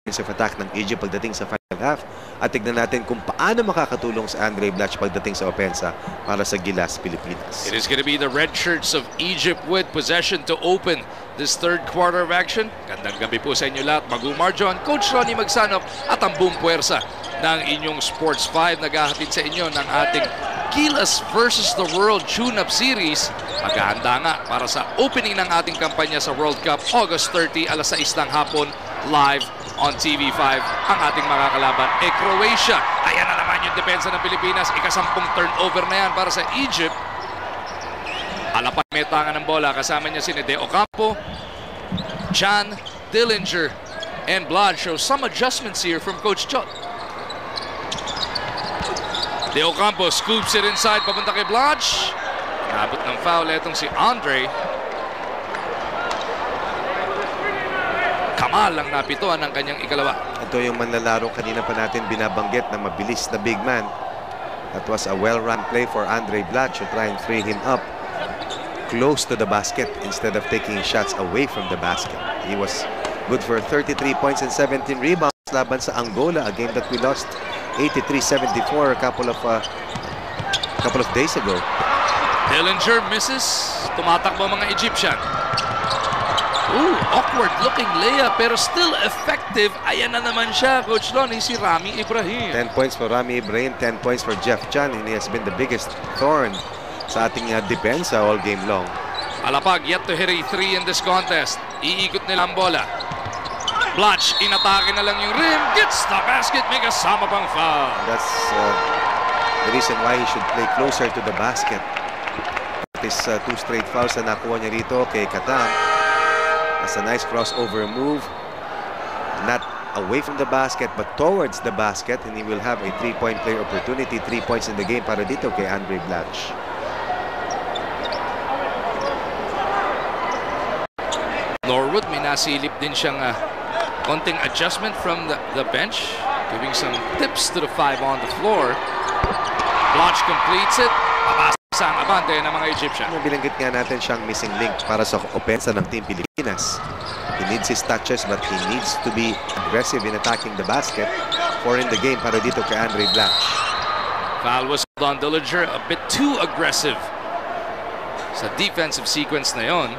offensive attack ng Egypt pagdating sa final half. At tignan natin kung paano makakatulong sa Andre Blatch pagdating sa opensa para sa Gilas, Pilipinas. It is going to be the red shirts of Egypt with possession to open this third quarter of action. Gandang gabi po sa inyo lahat. Magumar John, Coach Ronnie Magsanop at ang buong puwersa ng inyong Sports 5. Naghahatid sa inyo ng ating Gilas versus the World Tune-Up Series. Maghahanda nga para sa opening ng ating kampanya sa World Cup August 30 alas 6 ng hapon live on TV5 ang ating makakalaban Croatia. Ayan na naman yung depensa ng Pilipinas. Ika-10 turnover na yan para sa Egypt. Alapag may tangan ng bola. Kasama niya si De Ocampo, John Dillinger, and Blad. Show some adjustments here from Coach Chot. De Ocampo scoops it inside. Papunta kay Blaj. Nabot ng foul itong si Andre. Kamal ang napituan ng kanyang ikalawa. Ito yung manlalaro kanina pa natin binabanggit na mabilis na big man. That was a well-run play for Andre Blatch to try and free him up close to the basket instead of taking shots away from the basket. He was good for 33 points and 17 rebounds laban sa Angola, a game that we lost 83-74 a couple of days ago. Dillinger misses. Tumatakbo mga Egyptian. Ooh, awkward looking layup pero still effective. Ayan na naman siya, Coach Ronnie, si Rami Ibrahim. 10 points for Rami Ibrahim, 10 points for Jeff Chan, and he has been the biggest thorn sa ating depensa all game long. Alapag yet to hit a 3 in this contest. Iikot nila ang bola. Blatch, inatake na lang yung rim. Gets the basket, may kasama pang foul. That's the reason why he should play closer to the basket. His 2 straight fouls na nakuha niya rito kay Katang. That's a nice crossover move. Not away from the basket but towards the basket, and he will have a 3-point play opportunity. 3 points in the game para dito kay Andre Blatch. Norwood, may nasilip din siyang konting adjustment from the bench, giving some tips to the 5 on the floor. Blatch completes it. Papasa ang abante ng mga Egyptian. Bilanggit nga natin siyang missing link para sa opensa ng Team Pilipinas. He needs his touches but he needs to be aggressive in attacking the basket. 4 in the game para dito kay Andre Blatch. Foul was on Dillinger, a bit too aggressive sa defensive sequence na yon.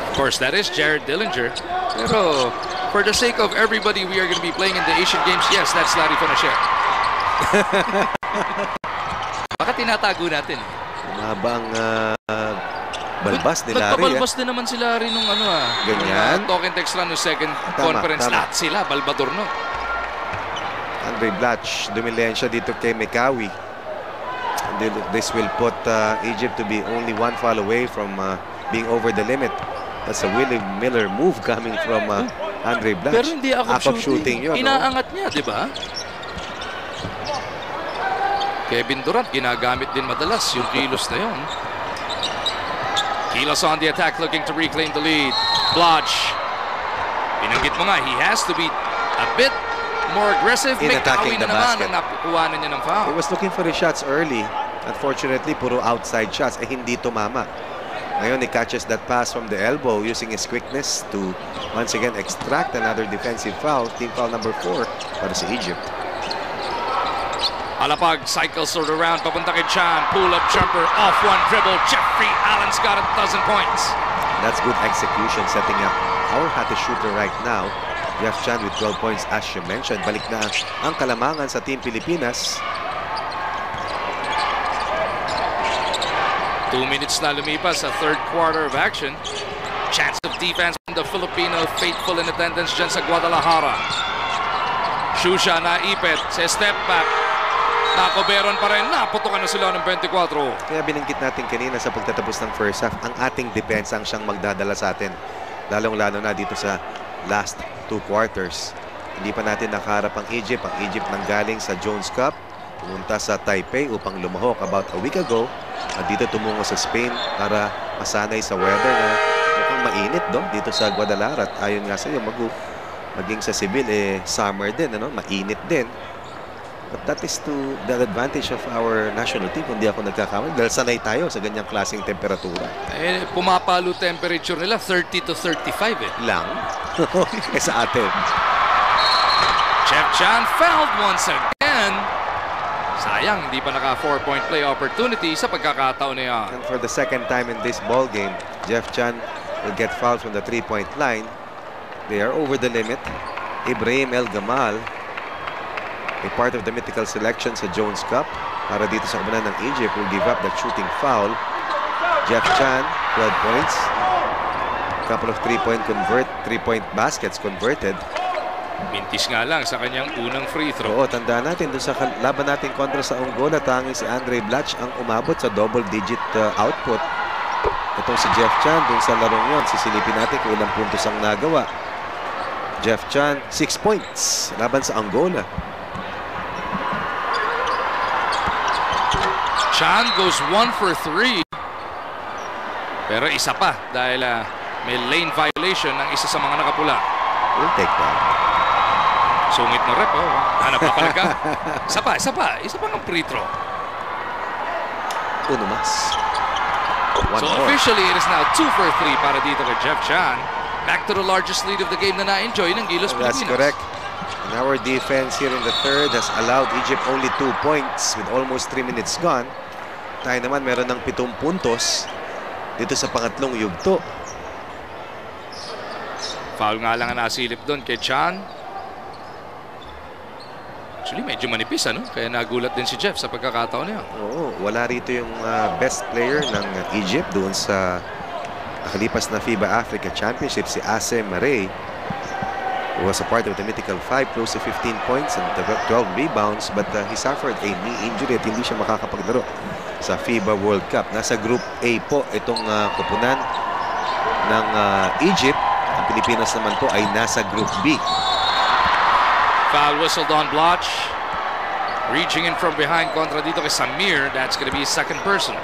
Of course, that is Jared Dillinger. Pero for the sake of everybody we are going to be playing in the Asian Games, yes, that's Larry Fanasher. Baka tinatago natin. Mahabang balbas ni Larry. Nagpabalbas din naman si Larry nung ganyan. Talk and text lang nung second conference. Lahat sila, Balbador no. Andre Blatch, dumilensya dito kay Mekawi. This will put Egypt to be only 1 foul away from being over the limit. That's a Willie Miller move coming from Andre Blatch. Pero hindi akap shooting yun. Inaangat niya, di ba? Kevin Durant, ginagamit din madalas yung kilos na yun. Kilos on the attack, looking to reclaim the lead. Blatch. Binanggit mo nga, he has to be a bit more aggressive. In attacking the basket. Ang nakukuhanan niya ng foul. He was looking for his shots early. Unfortunately, puro outside shots. Hindi tumama. Ngayon, he catches that pass from the elbow using his quickness to once again extract another defensive foul. Team foul number 4 para sa Egypt. Alapag cycles around, papunta kay Chan. Pull-up jumper, off one dribble. Jeffrey Allen's got 12 points. That's good execution, setting up our hottest shooter right now. Jeff Chan with 12 points as you mentioned. Balik na ang kalamangan sa Team Pilipinas. 2 minutes na lumipas sa third quarter of action. Chance of defense from the Filipino faithful in attendance dyan sa Guadalajara. Shusha naipit sa step back. Nakoberon pa rin. Naputukan na sila ng 24. Kaya binanggit natin kanina sa pagtatapos ng first half, ang ating depensa ang siyang magdadala sa atin. Lalong-lalo na dito sa last 2 quarters. Hindi pa natin nakaharap ang Egypt. Ang Egypt nanggaling sa Jones Cup. Pumunta sa Taipei upang lumahok about a week ago. At dito tumungo sa Spain para masanay sa weather na mukhang mainit dito sa Guadalajara. At ayon nga sa iyo, maging sa Cebil, summer din, mainit din. But that is to the advantage of our national team kung di ako nagkakamali dahil sanay tayo sa ganyang klaseng temperatura. Eh, pumapalo temperature nila 30 to 35 eh. Lang. Eh sa atin. Jeff Chan fouled once again. Sayang, hindi pa naka 4-point play opportunity sa pagkakataon na yan. And for the second time in this ball game, Jeff Chan will get fouled from the 3-point line. They are over the limit. Ibrahim El Gamal, a part of the mythical selection sa Jones Cup para dito sa kabanan ng Egypt, will give up that shooting foul. Jeff Chan, 12 points. Couple of 3-point baskets converted. Mintis nga lang sa kanyang unang free throw. Oo, tandaan natin doon sa laban natin kontra sa Angola, tanging si Andre Blatch ang umabot sa double-digit output. Itong si Jeff Chan, doon sa larong yon, sisilipin natin kung ilang puntos ang nagawa. Jeff Chan, 6 points laban sa Angola. Chan goes 1 for 3. Pero isa pa dahil may lane violation ng isa sa mga nakapula. We'll take that. Sungit na rep, oh. Hanap pa pala ka. Isa pa ng free throw. Uno mas. One So more. officially, it is now 2 for 3 para dito kay Jeff Chan. Back to the largest lead of the game na na-enjoy ng Gilas Pilipinas. That's correct. And our defense here in the third has allowed Egypt only 2 points with almost 3 minutes gone. Tayo naman meron ng 7 puntos dito sa pangatlong yugto. Foul nga lang ang nasilip doon kay Chan. Actually, medyo manipis, ano? Kaya nagulat din si Jeff sa pagkakataon niya. Oo, wala rito yung best player ng Egypt doon sa nakalipas na FIBA Africa Championship, si Assem Ray, who was a part of the mythical 5, close to 15 points and 12 rebounds, but he suffered a knee injury at hindi siya makakapaglaro sa FIBA World Cup. Nasa Group A po itong kupunan ng Egypt. Ang Pilipinas naman po ay nasa Group B. Foul whistled on Blatch. Reaching in from behind kontra dito kay Samir. That's going to be his second person.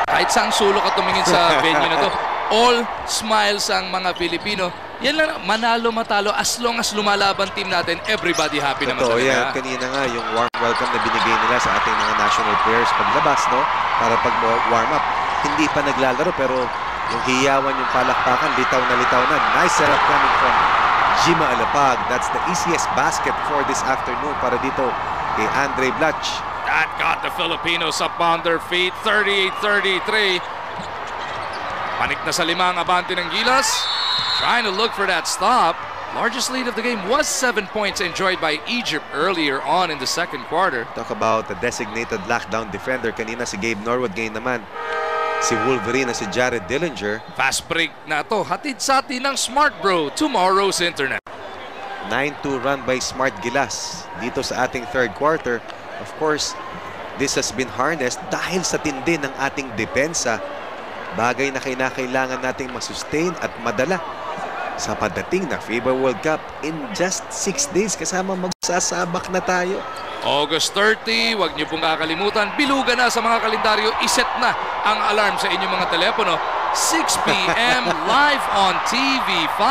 Kahit saang sulok at tumingin sa venue na to, all smiles ang mga Pilipino. Yan lang, manalo, matalo, as long as lumalaban team natin, everybody happy naman Totoo talaga. yan. Kanina nga, yung warm welcome na binigay nila sa ating mga national players paglabas, no? Para pag-warm up. Hindi pa naglalaro, pero yung hiyawan, yung palakpakan, litaw na. Nice setup coming from Jima Alapag. That's the easiest basket for this afternoon para dito kay Andre Blatch. That got the Filipinos up on their feet. 38-33. Panik na sa lima ang abante ng Gilas. Trying to look for that stop. Largest lead of the game was 7 points enjoyed by Egypt earlier on in the second quarter. Talk about the designated lockdown defender. Kanina si Gabe Norwood, ngayon naman si Wolverine na si Jared Dillinger. Fast break na to. Hatid sa atin ng Smart Bro, tomorrow's internet. 9-2 run by Smart Gilas dito sa ating third quarter. Of course, this has been harnessed dahil sa tindi ng ating depensa. Bagay na kinakailangan nating masustain at madala sa pagdating na FIBA World Cup in just 6 days kasama magsasabak na tayo. August 30, huwag niyo pong kakalimutan, bilugan na sa mga kalendaryo, iset na ang alarm sa inyong mga telepono. 6 p.m. live on TV5.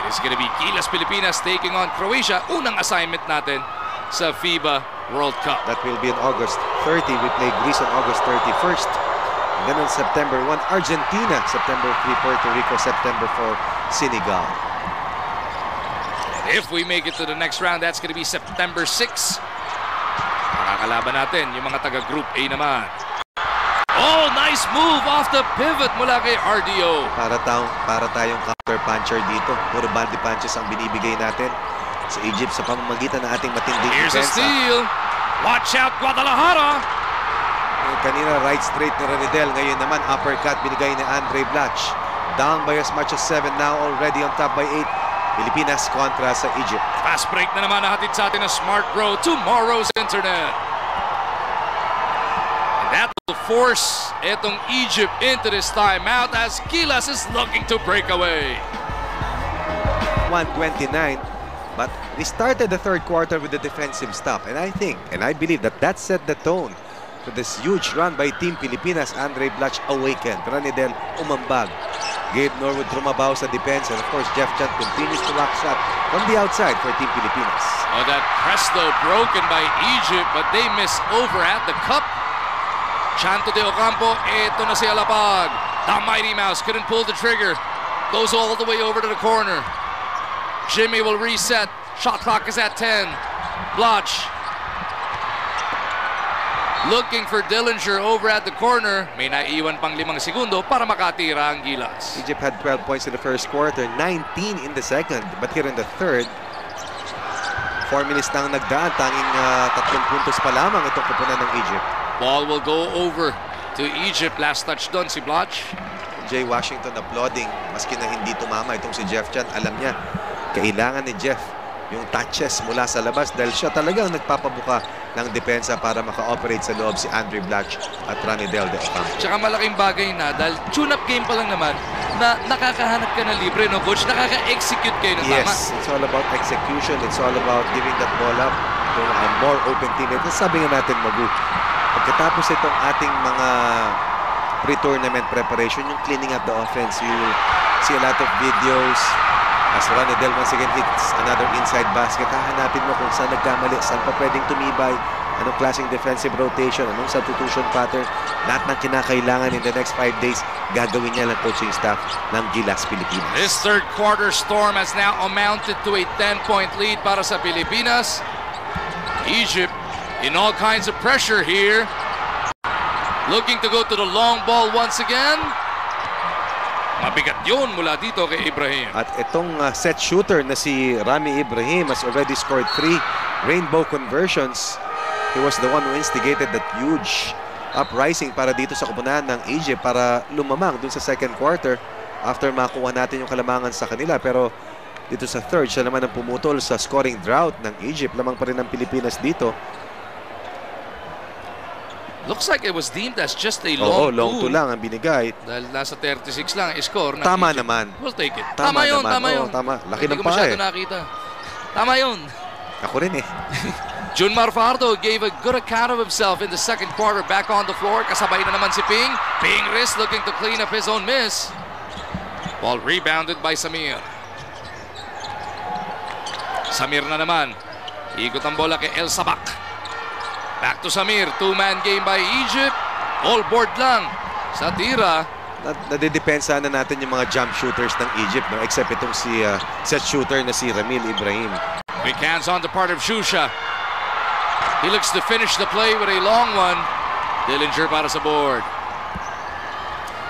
It is gonna be Gilas Pilipinas taking on Croatia. Unang assignment natin sa FIBA World Cup. That will be on August 30. We play Greece on August 31st. And then on September 1, Argentina. September 3, Puerto Rico. September 4, Senegal. If we make it to the next round, that's gonna be September 6. Makakalaban natin yung mga taga-Group A naman. Oh, nice move off the pivot mula kay RDO. Para tayong counter-puncher dito. Puro bandy punches ang binibigay natin sa Egypt sa pamamagitan ng ating matinding Here's a depensa. steal. Watch out, Guadalajara. Kanina right straight ni Renedel. Ngayon naman uppercut binigay ni Andre Blatch. Down by as much as 7 now, already on top by 8. Pilipinas kontra sa Egypt. Fast break na naman nahatid sa atin ng Smart Bro, tomorrow's internet. And that will force itong Egypt into this timeout as Gilas is looking to break away. 31-29. But we started the third quarter with a defensive stop. And I think, and I believe that set the tone to this huge run by Team Pilipinas. Andre Blatch awakened. Ranidel umambag. Gabe Norwood trumabaw sa defense. And of course, Jeff Chan continues to rock shot from the outside for Team Pilipinas. Oh, that press though broken by Egypt, but they miss over at the cup. Chanto de Ocampo, ito na si Alapag. The Mighty Mouse couldn't pull the trigger. Goes all the way over to the corner. Jimmy will reset. Shot clock is at 10. Blatch looking for Dillinger over at the corner. May naiwan pang 5 segundo para makatira ang Gilas. Egypt had 12 points in the first quarter, 19 in the second. But here in the third, 4 minutes na ang nagdaan. Tanging 3 puntos pa lamang itong koponan ng Egypt. Ball will go over to Egypt. Last touch doon si Blatch. Jay Washington applauding maski na hindi tumama itong si Jeff Chan. Alam niya, kailangan ni Jeff yung touches mula sa labas dahil siya talagang nagpapabuka ng depensa para maka-operate sa loob si Andre Blatch at Ranidel de Ocampo. Tsaka malaking bagay na dahil tune-up game pa lang naman na nakakahanap ka na libre, no coach? Nakaka-execute kayo ng tama. Yes, it's all about execution. It's all about giving that ball up to a more open teammate. Sabi nga natin, Magu, pagkatapos itong ating mga pre-tournament preparation, yung cleaning up the offense, you will see a lot of videos. As Ranidel once again hits another inside basket, hahanapin mo kung saan nagkamali, saan pa pwedeng tumibay, anong klaseng defensive rotation, anong substitution pattern. Lahat ng kinakailangan in the next 5 days, gagawin niya lang coaching staff ng Gilas Pilipinas. This third quarter storm has now amounted to a 10-point lead para sa Pilipinas. Egypt in all kinds of pressure here. Looking to go to the long ball once again. Mabigat yun mula dito kay Ibrahim. At itong set shooter na si Rami Ibrahim has already scored 3 rainbow conversions. He was the one who instigated that huge uprising para dito sa koponan ng Egypt para lumamang dun sa second quarter after makuha natin yung kalamangan sa kanila. Pero dito sa third, siya naman ang pumutol sa scoring drought ng Egypt. Lamang pa rin ang Pilipinas dito. Looks like it was deemed as just a long long two lang ang binigay. Dahil nasa 36 lang score. Tama Egypt. naman. We'll take it. Tama yun, naman. tama yun. Tama. Laki Hindi ng ko masyado paa nakita. Tama yun. Ako rin eh. Junmar Fajardo gave a good account of himself in the second quarter. Back on the floor. Kasabay na naman si Ping. Ping wrist looking to clean up his own miss. Ball rebounded by Samir. Samir na naman. Ikot ang bola kay El Sabak. Back to Samir. 2-man game by Egypt. All board lang sa tira. Nadidepensa na natin yung mga jump shooters ng Egypt, no? Except itong si set shooter na si Ramil Ibrahim. Quick hands on the part of Shusha. He looks to finish the play with a long one. Dillinger para sa board.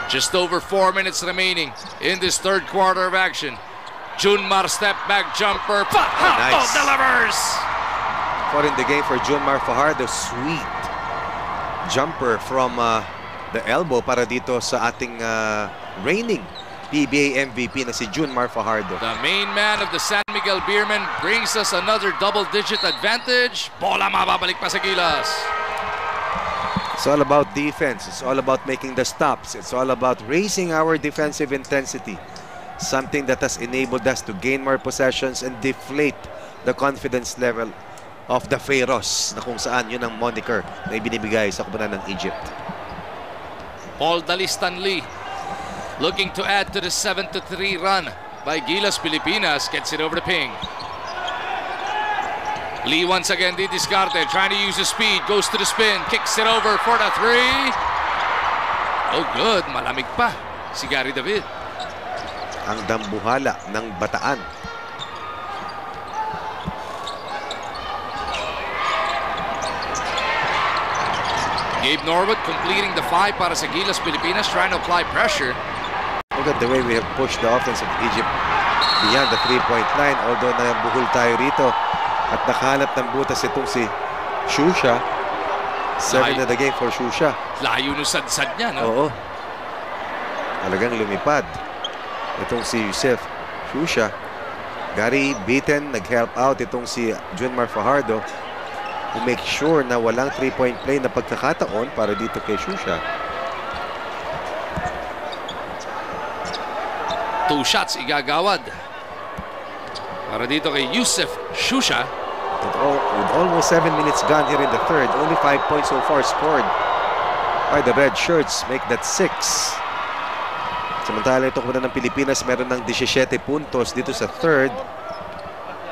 Just over 4 minutes remaining in this third quarter of action. Junmar step back jumper. Fajardo nice. delivers. 4 in the game for Junmar Fajardo. Sweet jumper from the elbow para dito sa ating reigning PBA MVP na si Junmar Fajardo. The main man of the San Miguel Beermen brings us another double-digit advantage. Bola mababalik pa sa Gilas. It's all about defense. It's all about making the stops. It's all about raising our defensive intensity. Something that has enabled us to gain more possessions and deflate the confidence level of the Pharaohs, na kung saan yun ang moniker na ibinibigay sa koponan ng Egypt. Paul Dalistan Lee looking to add to the 7-3 run by Gilas Pilipinas. Gets it over to Ping. Lee once again didiscarte, trying to use the speed, goes to the spin, kicks it over for the 3. Oh good, malamig pa si Gary David. Ang dambuhala ng Bataan. Gabe Norwood completing the 5 para sa Gilas Pilipinas, trying to apply pressure. Look at the way we have pushed the offense of Egypt beyond the 3-point line. Although nabuhol tayo rito at nakahanap ng butas itong si Shusha. 7 na the game for Shusha. Layo nung sad-sad niya, no? Oo. Talagang lumipad itong si Yusef Shusha. Gary beaten, nag-help out itong si Junmar Fajardo to make sure na walang 3-point play na pagkakataon para dito kay Shusha. 2 shots igagawad. Para dito kay Yusuf Shusha. With almost 7 minutes gone here in the third, only 5 points so far scored by the red shirts, make that 6. Samantala ito kumuna ng Pilipinas, meron ng 17 puntos dito sa third.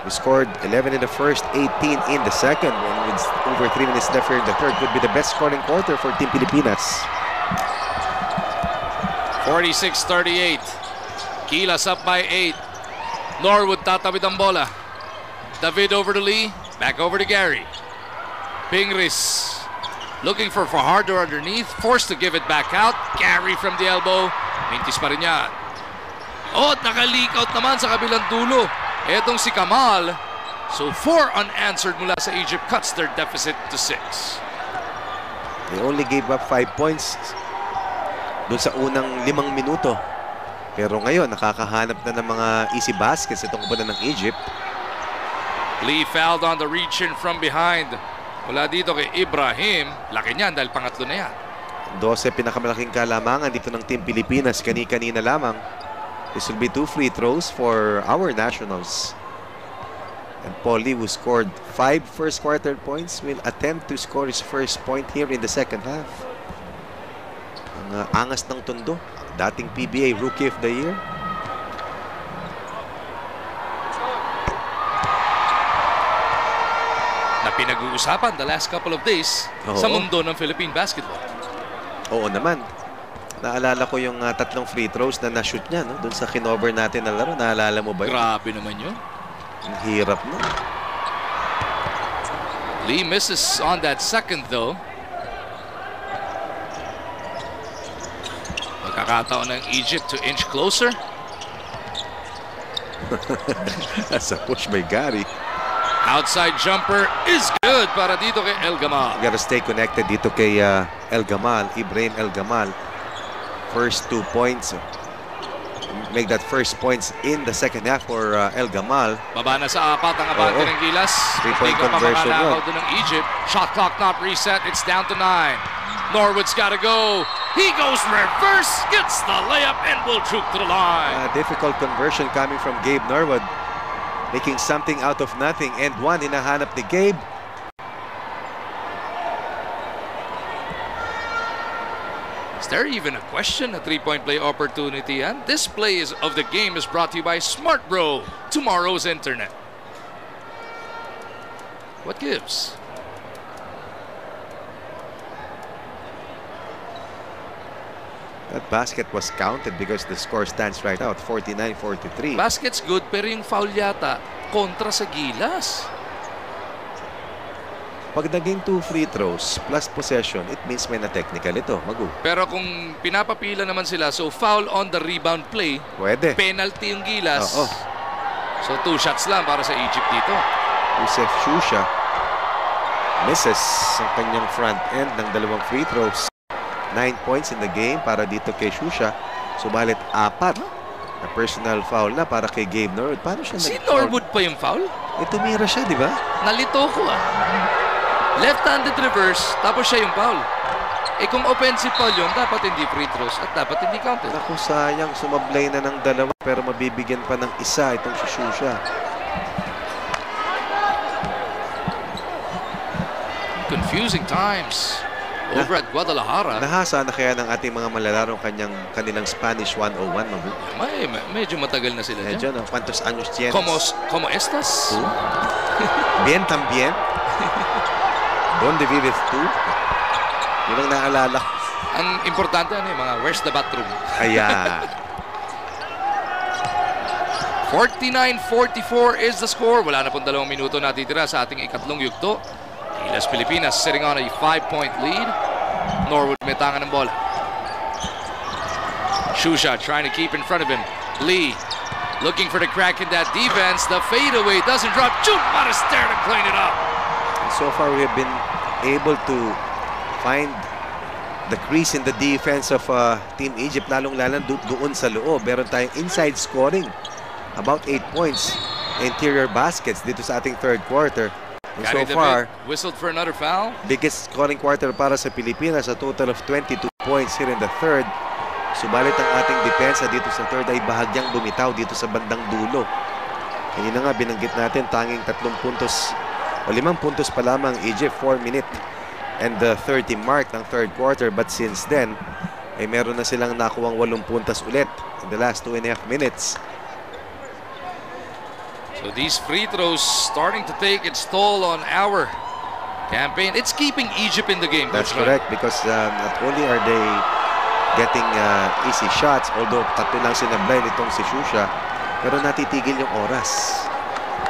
We scored 11 in the first, 18 in the second, and with over 3 minutes left here in the third, could be the best scoring quarter for Team Pilipinas. 46-38. Gilas up by 8. Norwood tatawid ang bola. David over to Lee. Back over to Gary. Pingris looking for Fajardo underneath. Forced to give it back out. Gary from the elbow. Mintis pa rin yan. Oh, naka-leak out naman sa kabilang dulo. Etong si Kamal. So 4 unanswered mula sa Egypt. Cuts their deficit to 6. They only gave up 5 points doon sa unang 5 minuto. Pero ngayon, nakakahanap na ng mga easy baskets itong kupunan ng Egypt. Lee fouled on the reach in from behind. Mula dito kay Ibrahim. Laki niyan dahil pangatlo na yan. 12 pinakamalaking kalamangan dito ng Team Pilipinas. Kani-kanina lamang. This will be 2 free throws for our nationals. And Paul Lee, who scored 5 first quarter points, will attempt to score his first point here in the second half. Ang angas ng Tondo. Dating PBA Rookie of the Year. Na pinag-uusapan the last couple of days sa mundo ng Philippine basketball. Oo naman. Naalala ko yung 3 free throws na na-shoot niya, no? Doon sa kinover natin na laro. Naalala mo ba yun? Grabe naman yun. Ang hirap na. Lee misses on that second though. Magkakataon ng Egypt to inch closer. That's a push by Gary. Outside jumper is good para dito kay El Gamal. You gotta stay connected dito kay El Gamal, Ibrahim El Gamal. First 2 points. Make that first points in the second half for El Gamal. Baba na sa 4 ang abante ng Gilas. 3-point conversion yun. Doon ng Egypt. Shot clock not reset. It's down to 9. Norwood's got to go. He goes reverse. Gets the layup and will juke to the line. Difficult conversion coming from Gabe Norwood. Making something out of nothing. And one hinahanap ni Gabe. Is there even a question? A 3-point play opportunity. And this play of the game is brought to you by Smart Bro, tomorrow's internet. What gives? That basket was counted because the score stands right now at 49-43. Basket's good pero yung foul yata kontra sa Gilas. Pag naging 2 free throws plus possession, it means may na-technical ito, Magu. Pero kung pinapapila naman sila, so foul on the rebound play, pwede. Penalty yung Gilas. Oo. So 2 shots lang para sa Egypt dito. Yusuf Shusha misses ang kanyang front end ng 2 free throws. 9 points in the game para dito kay Shusha. Subalit 4 na personal foul na para kay Gabe Norwood. Paano siya Si Norwood pa yung foul? Tumira siya, di ba? Nalito ko Left-handed reverse, tapos siya yung foul. Kung offensive foul yun, dapat hindi free throws at dapat hindi counted. Naku, sayang. Sumablay na ng 2 pero mabibigyan pa ng 1 itong si Shusha. Confusing times over at Guadalajara. Nahasa na kaya ng ating mga malalaro kanilang Spanish 101, Magu? Medyo matagal na sila dyan. No? ¿Cuántos años tienes? Como estas? Bien también. ¿Dónde vives tú? Yun ang naalala. Ang importante mga where's the bathroom? Ayan. 49-44 is the score. Wala na pong 2 minuto natitira sa ating ikatlong yugto. Gilas Pilipinas sitting on a 5-point lead. Norwood may tangan ng bola. Shusha trying to keep in front of him. Lee looking for the crack in that defense. The fadeaway doesn't drop. June Marister to clean it up. So far we have been able to find the crease in the defense of Team Egypt, lalong-lalo doon sa loob. Meron tayong inside scoring. About 8 points. Interior baskets dito sa ating third quarter. And so far, whistled for another foul. Biggest scoring quarter para sa Pilipinas, a total of 22 points here in the third. Subalit ang ating depensa dito sa third ay bahagyang bumitaw dito sa bandang dulo. Kanina nga binanggit natin tanging 3 puntos o 5 puntos pa lamang Egypt 4-minute and the 30 mark ng third quarter, but since then ay meron na silang nakuwang 8 puntos ulit in the last 2.5 minutes. So these free throws starting to take its toll on our campaign. It's keeping Egypt in the game. That's Coach Ron. correct, because not only are they getting easy shots, although 3 lang sinablay nitong si Shusha, pero natitigil yung oras.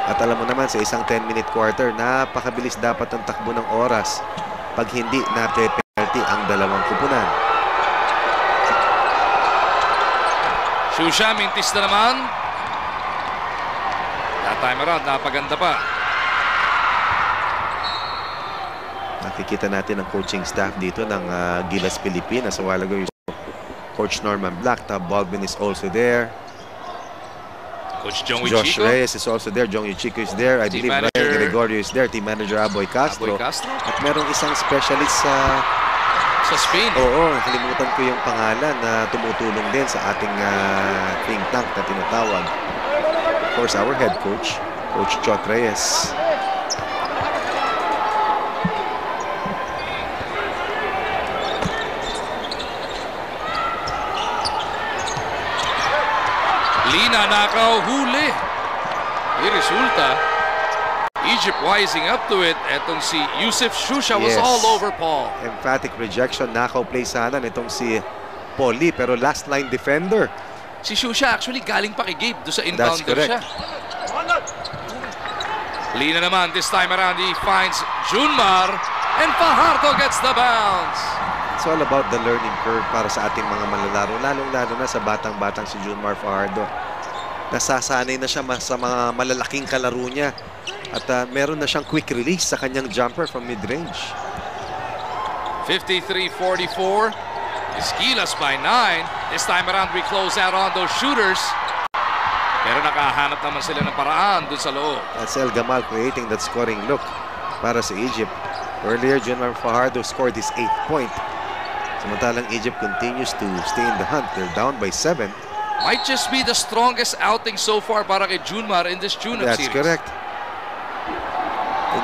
At alam mo naman, sa isang 10-minute quarter, napakabilis dapat ang takbo ng oras pag hindi nape-penalty ang dalawang kupunan. Shusha, mintis na naman. That time around, napaganda pa. Nakikita natin ang coaching staff dito ng Gilas Pilipinas. A while ago, Coach Norman Black, Tab Baldwin is also there. Coach Joey Josh Chico. Reyes is also there. Jong Chico is there. I Team believe manager Ryan Gregorio is there. Team manager Aboy Castro. Aboy Castro. At merong isang specialist sa Spain. Oo, nakalimutan ko yung pangalan na tumutulong din sa ating think tank na tinatawag. Of course, our head coach, Coach Chot Reyes. Lina nakaw huli. Resulta, Egypt wising up to it. Etong si Yusuf Shusha was Yes. all over Paul. Emphatic rejection. Nakaw play sana nitong si Paul Lee, pero last line defender. Si Shusha actually galing pa kay Gabe doon sa inbounder correct. siya. Lina naman, this time around, he finds Junmar and Fajardo gets the bounce. It's all about the learning curve para sa ating mga manlalaro, lalong-lalo na sa batang-batang si Junmar Fajardo. Nasasanay na siya sa mga malalaking kalaro niya at meron na siyang quick release sa kanyang jumper from mid-range. 53-44. Esquilas by 9. This time around, we close out on those shooters. Pero nakahanap naman sila ng paraan dun sa loob. That's El Gamal creating that scoring look para sa Egypt. Earlier, Junmar Fajardo scored his 8th point. Samantalang Egypt continues to stay in the hunt. They're down by 7. Might just be the strongest outing so far para kay Junmar in this tune-up That's series. correct. And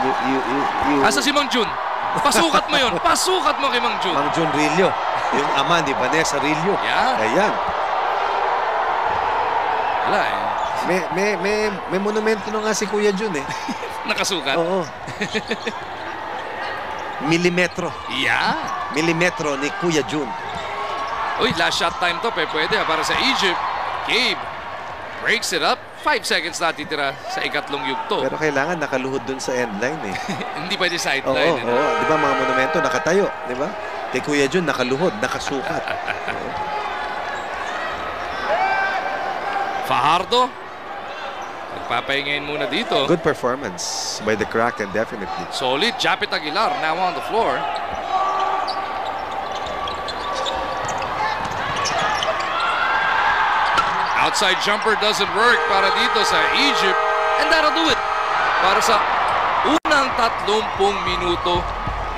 you Asa si Mang Jun? Pasukat mo yun. Pasukat mo kay Mang Jun. Mang Jun Rillo, yung ama ni Vanessa Rillo. Yeah. Ayan. Wala eh. May monumento na nga si Kuya Jun eh. Nakasukat. Oo. Milimetro. Yeah. Milimetro ni Kuya Jun. Uy, last shot time to. Pwede para sa Egypt. Gabe breaks it up. 5 seconds na titira sa ikatlong yugto. Pero kailangan nakaluhod dun sa end line eh. Hindi pwede Oo, sideline. oo. Di ba mga monumento nakatayo, di ba? Kay Kuya Jun nakaluhod, nakasukat. Oo. Fajardo. Nagpapahingayin muna dito. Good performance by the Kraken, definitely. Solid. Japit Aguilar now on the floor. Outside jumper doesn't work para dito sa Egypt. And that'll do it para sa unang 30 minuto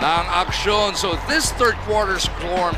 ng aksyon. So this third quarter score